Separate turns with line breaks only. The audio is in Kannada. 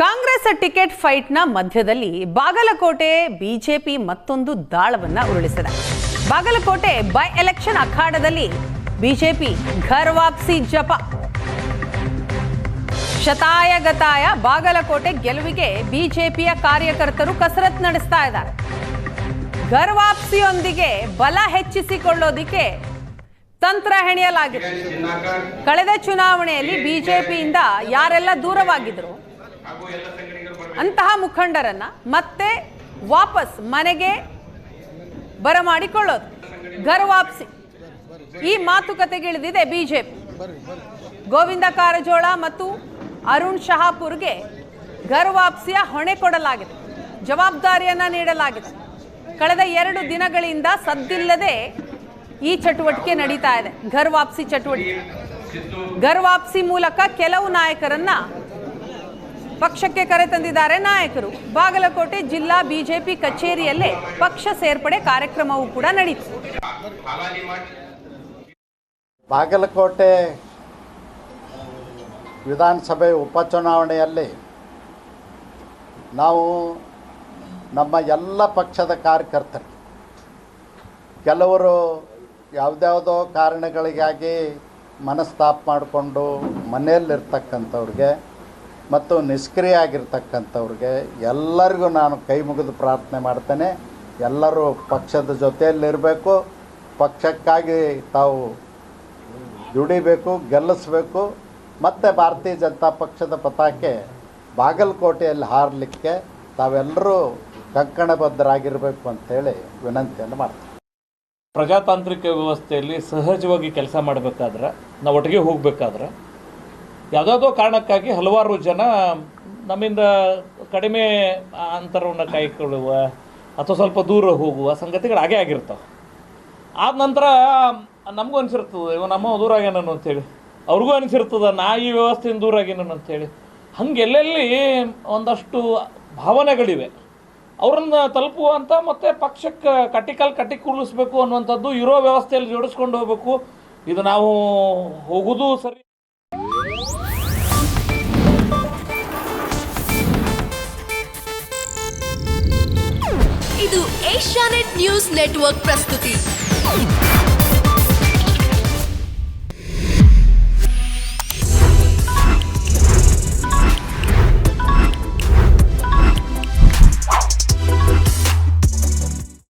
ಕಾಂಗ್ರೆಸ್ ಟಿಕೆಟ್ ಫೈಟ್ನ ಮಧ್ಯದಲ್ಲಿ ಬಾಗಲಕೋಟೆ ಬಿಜೆಪಿ ಮತ್ತೊಂದು ದಾಳವನ್ನ ಉರುಳಿಸಿದೆ. ಬಾಗಲಕೋಟೆ ಬೈ ಎಲೆಕ್ಷನ್ ಅಖಾಡದಲ್ಲಿ ಬಿಜೆಪಿ ಘರ್ ವಾಪಸಿ ಜಪ. ಶತಾಯ ಗತಾಯ ಬಾಗಲಕೋಟೆ ಗೆಲುವಿಗೆ ಬಿಜೆಪಿಯ ಕಾರ್ಯಕರ್ತರು ಕಸರತ್ತು ನಡೆಸ್ತಾ ಇದ್ದಾರೆ. ಘರ್ ವಾಪಸಿಯೊಂದಿಗೆ ಬಲ ಹೆಚ್ಚಿಸಿಕೊಳ್ಳೋದಿಕ್ಕೆ ತಂತ್ರ ಹೆಣೆಯಲಾಗಿದೆ. ಕಳೆದ ಚುನಾವಣೆಯಲ್ಲಿ ಬಿಜೆಪಿಯಿಂದ ಯಾರೆಲ್ಲ ದೂರವಾಗಿದ್ರು ಅಂತಹ ಮುಖಂಡರನ್ನ ಮತ್ತೆ ವಾಪಸ್ ಮನೆಗೆ ಬರಮಾಡಿಕೊಳ್ಳೋದು, ಘರ್ ವಾಪಸಿ. ಈ ಮಾತುಕತೆಗೆ ಇಳಿದಿದೆ ಬಿಜೆಪಿ. ಗೋವಿಂದ ಕಾರಜೋಳ ಮತ್ತು ಅರುಣ್ ಶಹಾಪುರ್ಗೆ ಘರ್ ವಾಪಸಿಯ ಹೊಣೆ ಕೊಡಲಾಗಿದೆ, ಜವಾಬ್ದಾರಿಯನ್ನ ನೀಡಲಾಗಿದೆ. ಕಳೆದ 2 ದಿನಗಳಿಂದ ಸದ್ದಿಲ್ಲದೆ ಈ ಚಟುವಟಿಕೆ ನಡೀತಾ ಇದೆ, ಘರ್ ವಾಪಸಿ ಚಟುವಟಿಕೆ. ಘರ್ ವಾಪಸಿ ಮೂಲಕ ಕೆಲವು ನಾಯಕರನ್ನ ಪಕ್ಷಕ್ಕೆ ಕರೆತಂದಿದ್ದಾರೆ ನಾಯಕರು. ಬಾಗಲಕೋಟೆ ಜಿಲ್ಲಾ ಬಿಜೆಪಿ ಕಚೇರಿಯಲ್ಲೇ ಪಕ್ಷ ಸೇರ್ಪಡೆ ಕಾರ್ಯಕ್ರಮವೂ ಕೂಡ ನಡೆಯಿತು.
ಬಾಗಲಕೋಟೆ ವಿಧಾನಸಭೆ ಉಪಚುನಾವಣೆಯಲ್ಲಿ ನಾವು ನಮ್ಮ ಎಲ್ಲ ಪಕ್ಷದ ಕಾರ್ಯಕರ್ತರು, ಕೆಲವರು ಯಾವುದ್ಯಾವುದೋ ಕಾರಣಗಳಿಗಾಗಿ ಮನಸ್ತಾಪ ಮಾಡಿಕೊಂಡು ಮನೆಯಲ್ಲಿರ್ತಕ್ಕಂಥವ್ರಿಗೆ ಮತ್ತು ನಿಷ್ಕ್ರಿಯ ಆಗಿರ್ತಕ್ಕಂಥವ್ರಿಗೆ ಎಲ್ಲರಿಗೂ ನಾನು ಕೈ ಮುಗಿದು ಪ್ರಾರ್ಥನೆ ಮಾಡ್ತೇನೆ. ಎಲ್ಲರೂ ಪಕ್ಷದ ಜೊತೆಯಲ್ಲಿರಬೇಕು, ಪಕ್ಷಕ್ಕಾಗಿ ತಾವು ದುಡಿಬೇಕು, ಗೆಲ್ಲಿಸಬೇಕು. ಮತ್ತು ಭಾರತೀಯ ಜನತಾ ಪಕ್ಷದ ಪತಾಕೆ ಬಾಗಲಕೋಟೆಯಲ್ಲಿ ಹಾರಲಿಕ್ಕೆ ತಾವೆಲ್ಲರೂ ಕಂಕಣಬದ್ಧರಾಗಿರಬೇಕು ಅಂತೇಳಿ ವಿನಂತಿಯನ್ನು ಮಾಡ್ತೀನಿ.
ಪ್ರಜಾತಾಂತ್ರಿಕ ವ್ಯವಸ್ಥೆಯಲ್ಲಿ ಸಹಜವಾಗಿ ಕೆಲಸ ಮಾಡಬೇಕಾದ್ರೆ, ನಾವು ಒಟ್ಟಿಗೆ ಹೋಗಬೇಕಾದ್ರೆ ಯಾವುದಾದ್ರೂ ಕಾರಣಕ್ಕಾಗಿ ಹಲವಾರು ಜನ ನಮ್ಮಿಂದ ಕಡಿಮೆ ಅಂತರವನ್ನು ಕಾಯ್ಕೊಳ್ಳುವ ಅಥವಾ ಸ್ವಲ್ಪ ದೂರ ಹೋಗುವ ಸಂಗತಿಗಳು ಹಾಗೇ ಆಗಿರ್ತಾವೆ. ಆದ ನಂತರ ನಮಗೂ ಅನಿಸಿರ್ತದೆ, ಇವ ನಮ್ಮ ದೂರ ಆಗ್ಯಾನನು ಅಂಥೇಳಿ, ಅವ್ರಿಗೂ ಅನಿಸಿರ್ತದೆ ನಾ ಈ ವ್ಯವಸ್ಥೆಯಿಂದ ದೂರ ಆಗ್ಯಾನನು ಅಂಥೇಳಿ. ಹಂಗೆ ಎಲ್ಲೆಲ್ಲಿ ಒಂದಷ್ಟು ಭಾವನೆಗಳಿವೆ, ಅವ್ರನ್ನ ತಲುಪುವಂಥ ಮತ್ತು ಪಕ್ಷಕ್ಕೆ ಕಟ್ಟಿ ಕೂಡಿಸ್ಬೇಕು ಅನ್ನುವಂಥದ್ದು ಇರೋ ವ್ಯವಸ್ಥೆಯಲ್ಲಿ ಜೋಡಿಸ್ಕೊಂಡು ಹೋಗಬೇಕು. ಇದು ನಾವು ಹೋಗೋದು ಸರಿ.
ಇದು ಏಷ್ಯಾನೆಟ್ ನ್ಯೂಸ್ ನೆಟ್ವರ್ಕ್ ಪ್ರಸ್ತುತಿ.